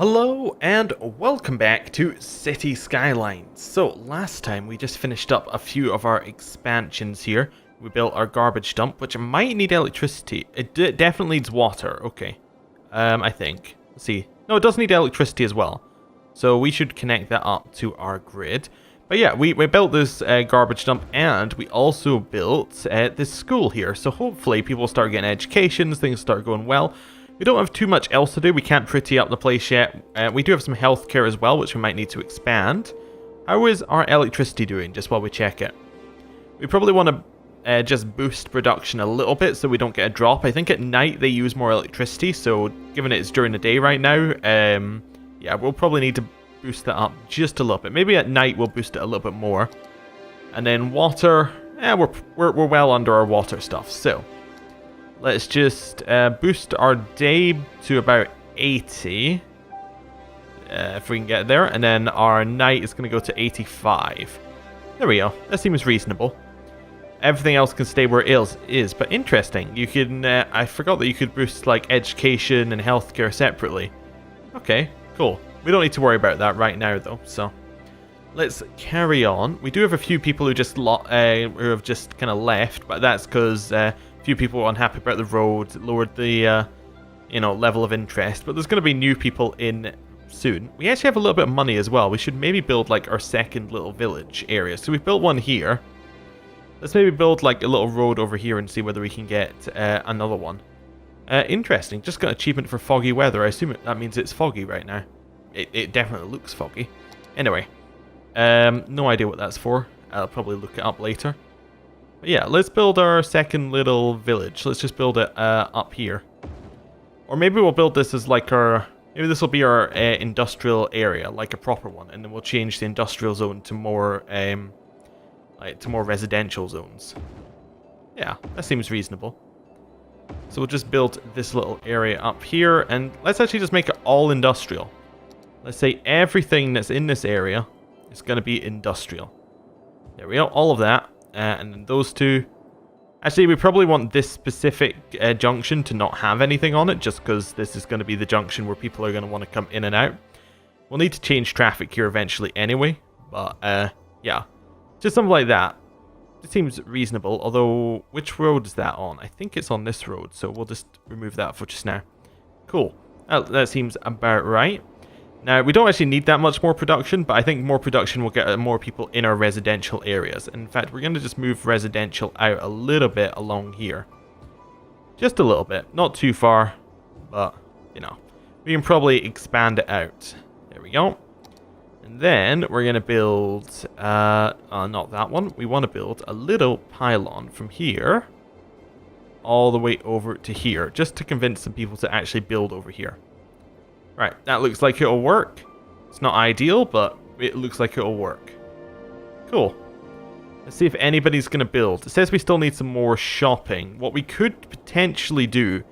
Hello and welcome back to Cities Skylines. So last time we just finished up a few of our expansions here. We built our garbage dump, which might need electricity. It definitely needs water. Okay, I think. Let's see. No, it does need electricity as well. So we should connect that up to our grid. But yeah, we built this garbage dump, and we also built this school here. So hopefully people start getting educations, things start going well. We don't have too much else to do. We can't pretty up the place yet. We do have some healthcare as well, which we might need to expand. How is our electricity doing, just while we check it? We probably want to just boost production a little bit so we don't get a drop. I think at night they use more electricity, so given it's during the day right now, yeah, we'll probably need to boost that up just a little bit. Maybe at night we'll boost it a little bit more. And then water, we're well under our water stuff, so let's just boost our day to about 80. If we can get there. And then our night is going to go to 85. There we go. That seems reasonable. Everything else can stay where it is. But interesting. You can... I forgot that you could boost like education and healthcare separately. Okay, cool. We don't need to worry about that right now though. So let's carry on. We do have a few people who just who have just kind of left. But that's because... few people were unhappy about the road, lowered the, level of interest. But there's going to be new people in soon. We actually have a little bit of money as well. We should maybe build, like, our second little village area. So we've built one here. Let's maybe build, like, a little road over here and see whether we can get another one. Interesting. Just got achievement for foggy weather. I assume that means it's foggy right now. It definitely looks foggy. Anyway. No idea what that's for. I'll probably look it up later. But yeah, let's build our second little village. Let's just build it up here. Or maybe we'll build this as like our... Maybe this will be our industrial area, like a proper one. And then we'll change the industrial zone to more residential zones. Yeah, that seems reasonable. So we'll just build this little area up here. And let's actually just make it all industrial. Let's say everything that's in this area is going to be industrial. There we go, all of that. And then those two. Actually, we probably want this specific junction to not have anything on it, just because this is going to be the junction where people are going to want to come in and out. We'll need to change traffic here eventually anyway, but yeah, just something like that. It seems reasonable, although which road is that on? I think it's on this road, so we'll just remove that for just now. Cool. That seems about right. Now, we don't actually need that much more production, but I think more production will get more people in our residential areas. In fact, we're going to just move residential out a little bit along here. Just a little bit. Not too far, but, we can probably expand it out. There we go. And then we're going to build, not that one. We want to build a little pylon from here all the way over to here, just to convince some people to actually build over here. Right, that looks like it'll work. It's not ideal, but it looks like it'll work. Cool. Let's see if anybody's going to build. It says we still need some more shopping. What we could potentially do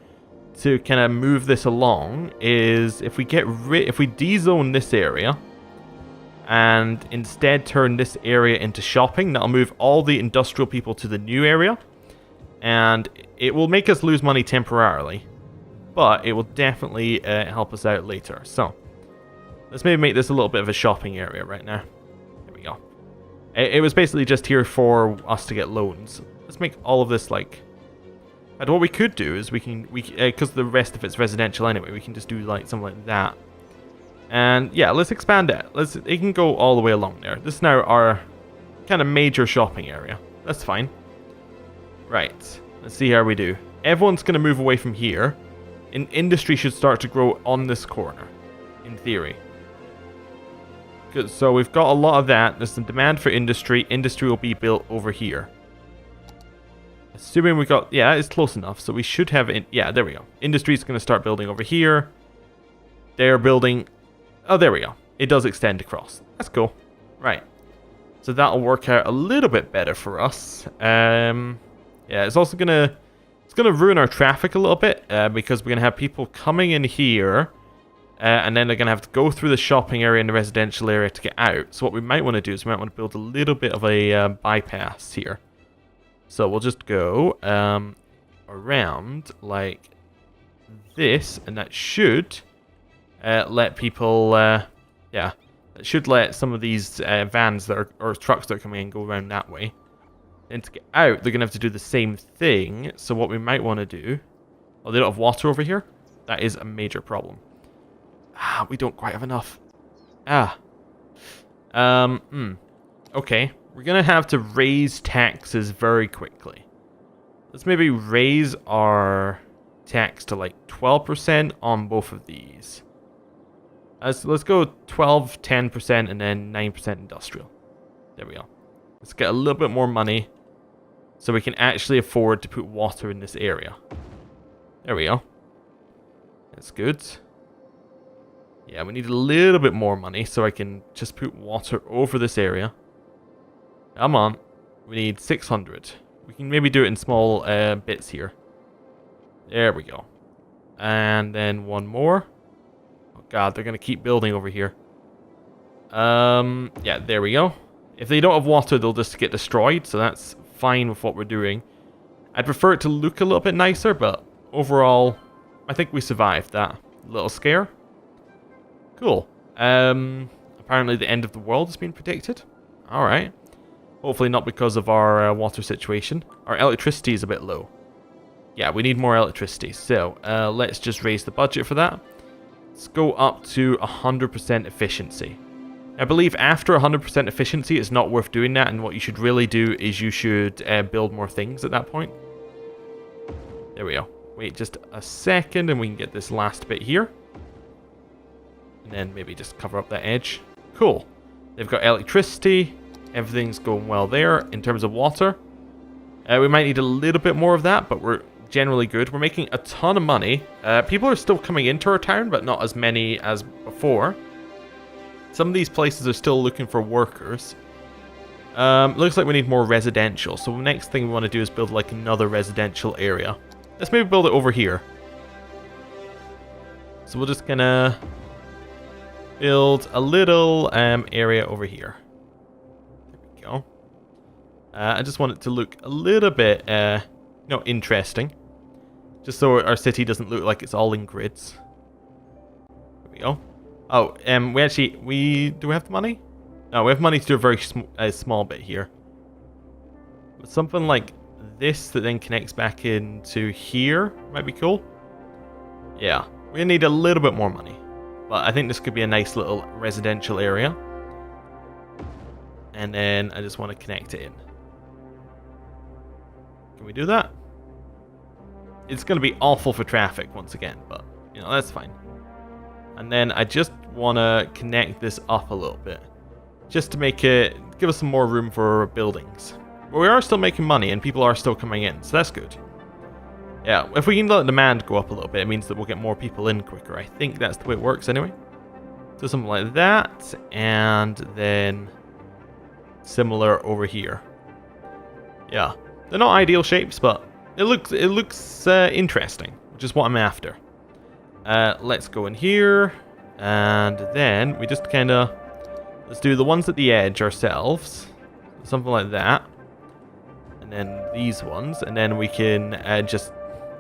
to kind of move this along is if we de-zone this area and instead turn this area into shopping, that'll move all the industrial people to the new area. And it will make us lose money temporarily. But it will definitely help us out later. So, let's maybe make this a little bit of a shopping area right now. There we go. It was basically just here for us to get loans. Let's make all of this like... And what we could do is because the rest of it's residential anyway, we can just do like something like that. And yeah, let's expand it. It can go all the way along there. This is now our kind of major shopping area. That's fine. Right. Let's see how we do. Everyone's going to move away from here. Industry should start to grow on this corner, in theory. Good, so we've got a lot of that. There's some demand for industry. Industry will be built over here. Assuming we got... Yeah, it's close enough. So we should have... Yeah, there we go. Industry is going to start building over here. They're building... Oh, there we go. It does extend across. That's cool. Right. So that'll work out a little bit better for us. Yeah, it's also going to... It's going to ruin our traffic a little bit because we're going to have people coming in here and then they're going to have to go through the shopping area and the residential area to get out. So what we might want to do is we might want to build a little bit of a bypass here. So we'll just go around like this, and that should let people, yeah, it should let some of these vans that are, or trucks that are coming in go around that way. And to get out, they're going to have to do the same thing. So what we might want to do... Oh, they don't have water over here? That is a major problem. Ah, we don't quite have enough. Ah. Okay. We're going to have to raise taxes very quickly. Let's maybe raise our tax to like 12% on both of these. So let's go 12, 10%, and then 9% industrial. There we go. Let's get a little bit more money so we can actually afford to put water in this area. There we go. That's good. Yeah, we need a little bit more money so I can just put water over this area. Come on. We need 600. We can maybe do it in small bits here. There we go. And then one more. Oh god, they're going to keep building over here. Yeah, there we go. If they don't have water, they'll just get destroyed, so that's fine with what we're doing. I'd prefer it to look a little bit nicer, but overall, I think we survived that little scare. Cool. Apparently the end of the world has been predicted. Alright. Hopefully not because of our water situation. Our electricity is a bit low. Yeah, we need more electricity. So, let's just raise the budget for that. Let's go up to 100% efficiency. I believe after 100% efficiency, it's not worth doing that, and what you should really do is you should build more things at that point. There we go. Wait just a second, and we can get this last bit here. And then maybe just cover up that edge. Cool. They've got electricity. Everything's going well there. In terms of water, we might need a little bit more of that, but we're generally good. We're making a ton of money. People are still coming into our town, but not as many as before. Some of these places are still looking for workers. Looks like we need more residential. So the next thing we want to do is build like another residential area. Let's maybe build it over here. So we're just gonna build a little area over here. There we go. I just want it to look a little bit, interesting. Just so our city doesn't look like it's all in grids. There we go. Oh, do we have the money? No, we have money to do a very small bit here. But something like this that then connects back into here might be cool. Yeah, we need a little bit more money. But I think this could be a nice little residential area. And then I just want to connect it in. Can we do that? It's going to be awful for traffic once again, but, that's fine. And then I just want to connect this up a little bit. Just to make it, give us some more room for buildings. But we are still making money and people are still coming in, so that's good. Yeah, if we can let demand go up a little bit, it means that we'll get more people in quicker. I think that's the way it works anyway. So something like that, and then similar over here. Yeah, they're not ideal shapes, but it looks interesting, which is what I'm after. Let's go in here, and then we just kind of, let's do the ones at the edge ourselves, something like that, and then these ones, and then we can just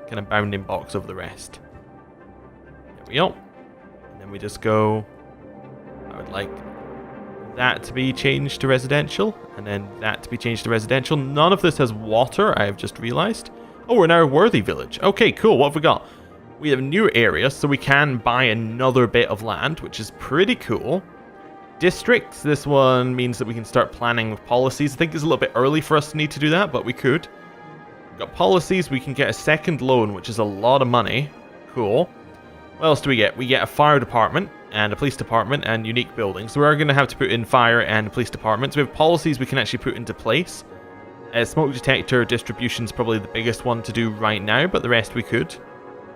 kind of bounding box over the rest. There we go. And then we just go, I would like that to be changed to residential, and then that to be changed to residential. None of this has water, I have just realized. Oh, we're now a worthy village. Okay, cool. What have we got? We have a new area, so we can buy another bit of land, which is pretty cool. Districts, this one means that we can start planning with policies. I think it's a little bit early for us to need to do that, but we could. We've got policies, we can get a second loan, which is a lot of money. Cool. What else do we get? We get a fire department, and a police department, and unique buildings. So we are going to have to put in fire and police departments. We have policies we can actually put into place. Smoke detector distribution is probably the biggest one to do right now, but the rest we could.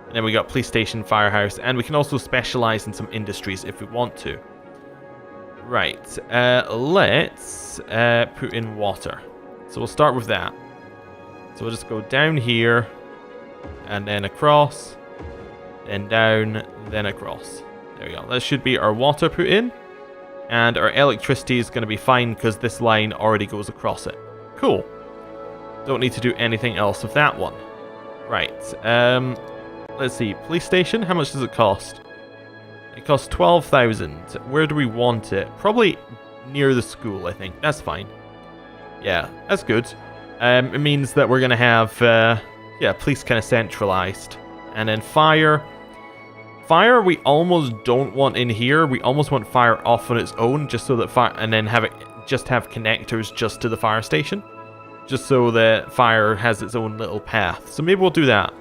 And then we got police station, firehouse, and we can also specialize in some industries if we want to. Right, let's put in water. So we'll start with that. So we'll just go down here, and then across, then down, then across. There we go. That should be our water put in, and our electricity is going to be fine because this line already goes across it. Cool. Don't need to do anything else with that one. Right, let's see. Police station, how much does it cost? It costs 12,000. Where do we want it? Probably near the school, I think. That's fine. Yeah, that's good. It means that we're going to have, police kind of centralized. And then fire. Fire we almost don't want in here. We almost want fire off on its own, just so that fire, and then have connectors just to the fire station. Just so that fire has its own little path. So maybe we'll do that.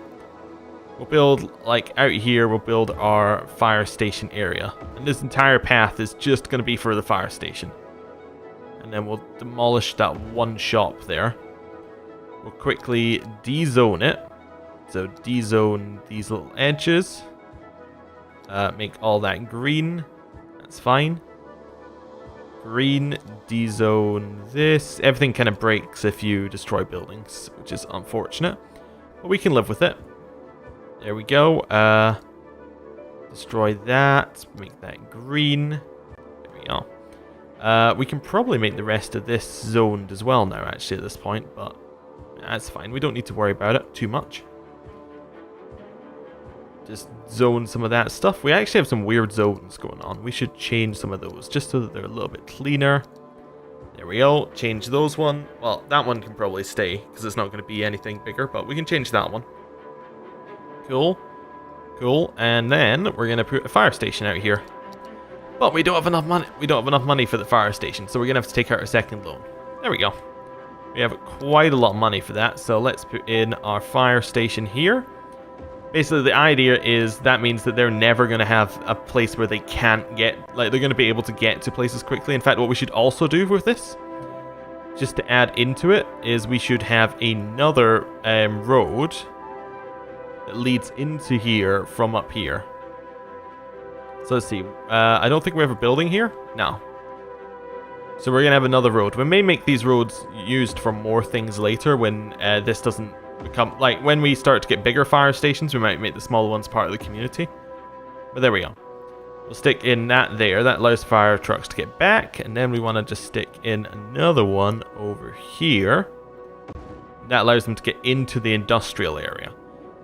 We'll build, like, out here, we'll build our fire station area. And this entire path is just going to be for the fire station. And then we'll demolish that one shop there. We'll quickly de-zone it. So de-zone these little edges. Make all that green. That's fine. Green, de-zone this. Everything kind of breaks if you destroy buildings, which is unfortunate. But we can live with it. There we go. Destroy that. Make that green. There we go. We can probably make the rest of this zoned as well now, actually, at this point. But that's fine. We don't need to worry about it too much. Just zone some of that stuff. We actually have some weird zones going on. We should change some of those just so that they're a little bit cleaner. There we go. Change those one. Well, that one can probably stay because it's not going to be anything bigger, but we can change that one. Cool. Cool. And then we're going to put a fire station out here. But we don't have enough money. We don't have enough money for the fire station, so we're going to have to take out a second loan. There we go. We have quite a lot of money for that, so let's put in our fire station here. Basically, the idea is that means that they're never going to have a place where they can't get... Like, they're going to be able to get to places quickly. In fact, what we should also do with this, just to add into it, is we should have another road that leads into here from up here. So let's see. I don't think we have a building here. No. So we're going to have another road. We may make these roads used for more things later when this doesn't become... Like, when we start to get bigger fire stations, we might make the smaller ones part of the community. But there we go. We'll stick in that there. That allows fire trucks to get back. And then we want to just stick in another one over here. That allows them to get into the industrial area.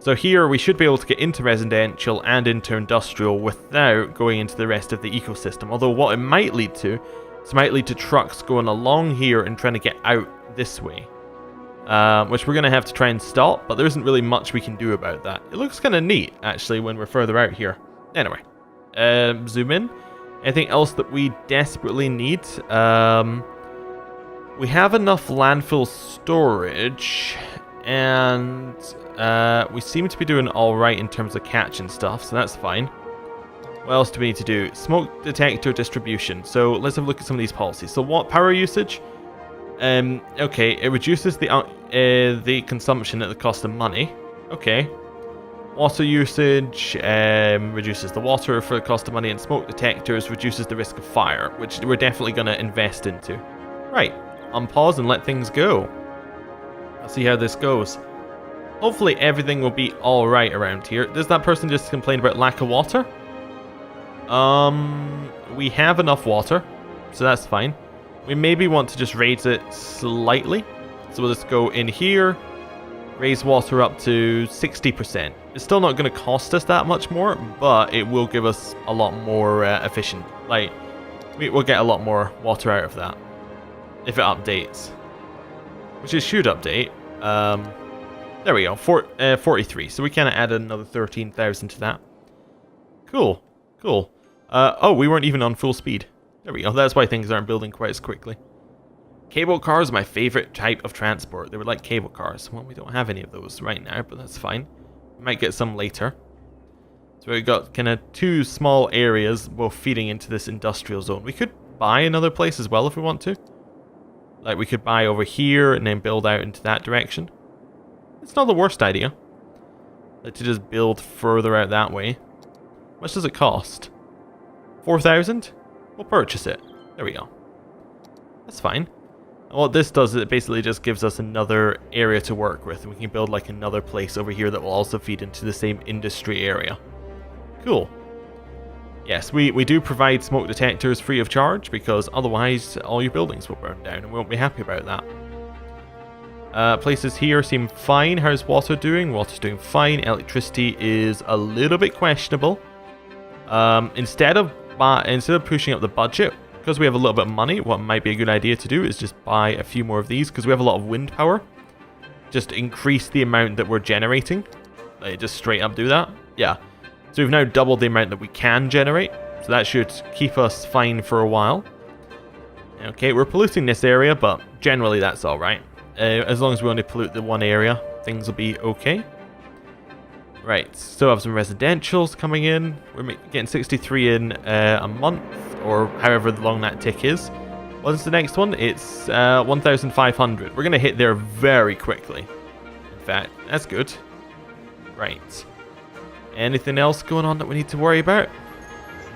So here we should be able to get into residential and into industrial without going into the rest of the ecosystem. Although what it might lead to is it might lead to trucks going along here and trying to get out this way. Which we're going to have to try and stop, but there isn't really much we can do about that. It looks kind of neat, actually, when we're further out here. Anyway, zoom in. Anything else that we desperately need? We have enough landfill storage, and we seem to be doing alright in terms of catching stuff, so that's fine. What else do we need to do? Smoke detector distribution. So let's have a look at some of these policies. So what power usage? Okay, it reduces the consumption at the cost of money. Okay. Water usage reduces the water for the cost of money, and smoke detectors reduces the risk of fire, which we're definitely going to invest into. Right, unpause and let things go. Let's see how this goes. Hopefully everything will be alright around here. Does that person just complain about lack of water? We have enough water, so that's fine. We maybe want to just raise it slightly. So we'll just go in here, raise water up to 60%. It's still not going to cost us that much more, but it will give us a lot more efficient. Like, we'll get a lot more water out of that if it updates. Which it should update. There we go, 43. So we kind of added another 13,000 to that. Cool, cool. Oh, we weren't even on full speed. There we go. That's why things aren't building quite as quickly. Cable cars are my favorite type of transport. They were like cable cars. Well, we don't have any of those right now, but that's fine. We might get some later. So we've got kind of two small areas both feeding into this industrial zone. We could buy another place as well if we want to. Like, we could buy over here and then build out into that direction. It's not the worst idea. Like, to just build further out that way. How much does it cost? 4,000? We'll purchase it. There we go. That's fine. And what this does is it basically just gives us another area to work with. And we can build like another place over here that will also feed into the same industry area. Cool. Yes, we do provide smoke detectors free of charge because otherwise all your buildings will burn down and we won't be happy about that. Places here seem fine. How's water doing? Water's doing fine. Electricity is a little bit questionable. Instead of pushing up the budget, because we have a little bit of money, what might be a good idea to do is just buy a few more of these, because we have a lot of wind power. Just increase the amount that we're generating. Like, just straight up do that. Yeah. So we've now doubled the amount that we can generate. So that should keep us fine for a while. Okay, we're polluting this area, but generally that's alright. As long as we only pollute the one area, things will be okay. Right, still have some residentials coming in. We're getting 63 in a month, or however long that tick is. What's the next one? It's 1,500. We're going to hit there very quickly. In fact, that's good. Right. Anything else going on that we need to worry about?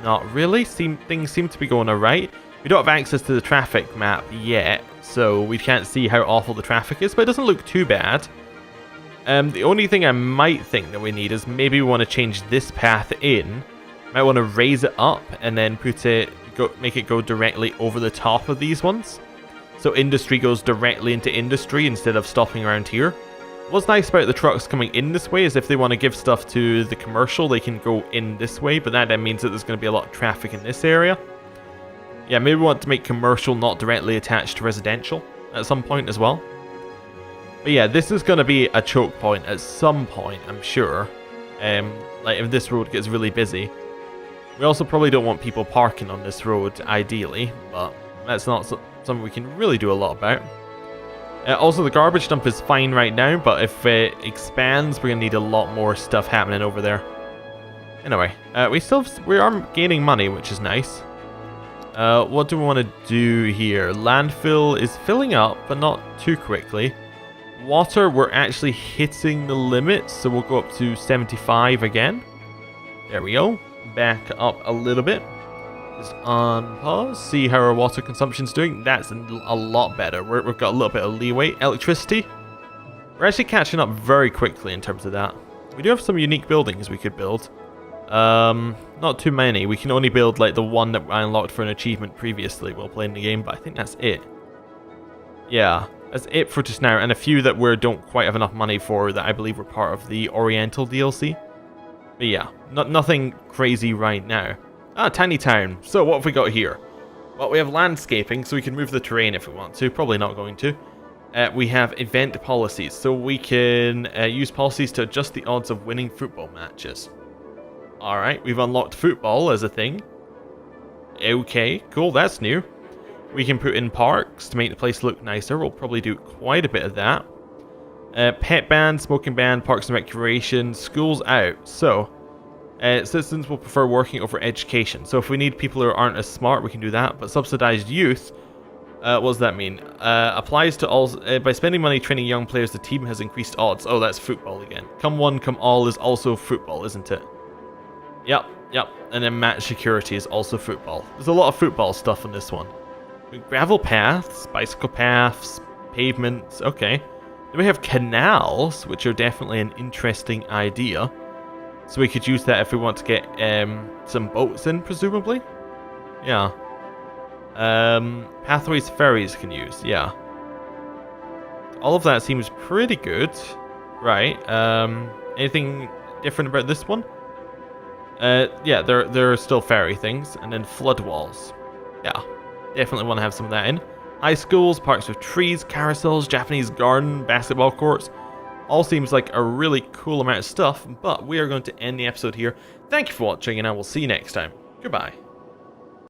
Not really. Things seem to be going alright. We don't have access to the traffic map yet, so we can't see how awful the traffic is, but it doesn't look too bad. The only thing I might think that we need is maybe we want to change this path in. Might want to raise it up and then make it go directly over the top of these ones. So industry goes directly into industry instead of stopping around here. What's nice about the trucks coming in this way is if they want to give stuff to the commercial, they can go in this way, but that then means that there's going to be a lot of traffic in this area. Yeah, maybe we want to make commercial not directly attached to residential at some point as well. But yeah, this is going to be a choke point at some point, I'm sure. Like if this road gets really busy. We also probably don't want people parking on this road, ideally, but that's not something we can really do a lot about. Also, the garbage dump is fine right now, but if it expands, we're going to need a lot more stuff happening over there. Anyway, we are gaining money, which is nice. What do we want to do here? Landfill is filling up, but not too quickly. Water, we're actually hitting the limit, so we'll go up to 75 again. There we go. Back up a little bit. Just on pause. See how our water consumption's doing. That's a lot better. We've got a little bit of leeway. Electricity. We're actually catching up very quickly in terms of that. We do have some unique buildings we could build. Not too many. We can only build like the one that I unlocked for an achievement previously while playing the game, but I think that's it. Yeah, that's it for just now, and a few that we don't quite have enough money for that I believe were part of the Oriental DLC. But yeah, nothing crazy right now. Ah, tiny town. So what have we got here? Well, we have landscaping, so we can move the terrain if we want to. Probably not going to. We have event policies, so we can use policies to adjust the odds of winning football matches. Alright, we've unlocked football as a thing. Okay, cool, that's new. We can put in parks to make the place look nicer. We'll probably do quite a bit of that. Pet ban, smoking ban, parks and recreation, schools out. So, citizens will prefer working over education. So if we need people who aren't as smart, we can do that. But subsidized youth, what does that mean? Applies to all. By spending money training young players, the team has increased odds. Oh, that's football again. Come one, come all is also football, isn't it? Yep. And then match security is also football. There's a lot of football stuff in this one. Gravel paths, bicycle paths, pavements. Okay. Then we have canals, which are definitely an interesting idea. So we could use that if we want to get some boats in, presumably. Yeah. Pathways ferries can use. Yeah. All of that seems pretty good. Right. Anything different about this one? Yeah, there are still ferry things, and then flood walls. Yeah, definitely want to have some of that in. High schools, parks with trees, carousels, Japanese garden, basketball courts. All seems like a really cool amount of stuff, but we are going to end the episode here. Thank you for watching, and I will see you next time. Goodbye.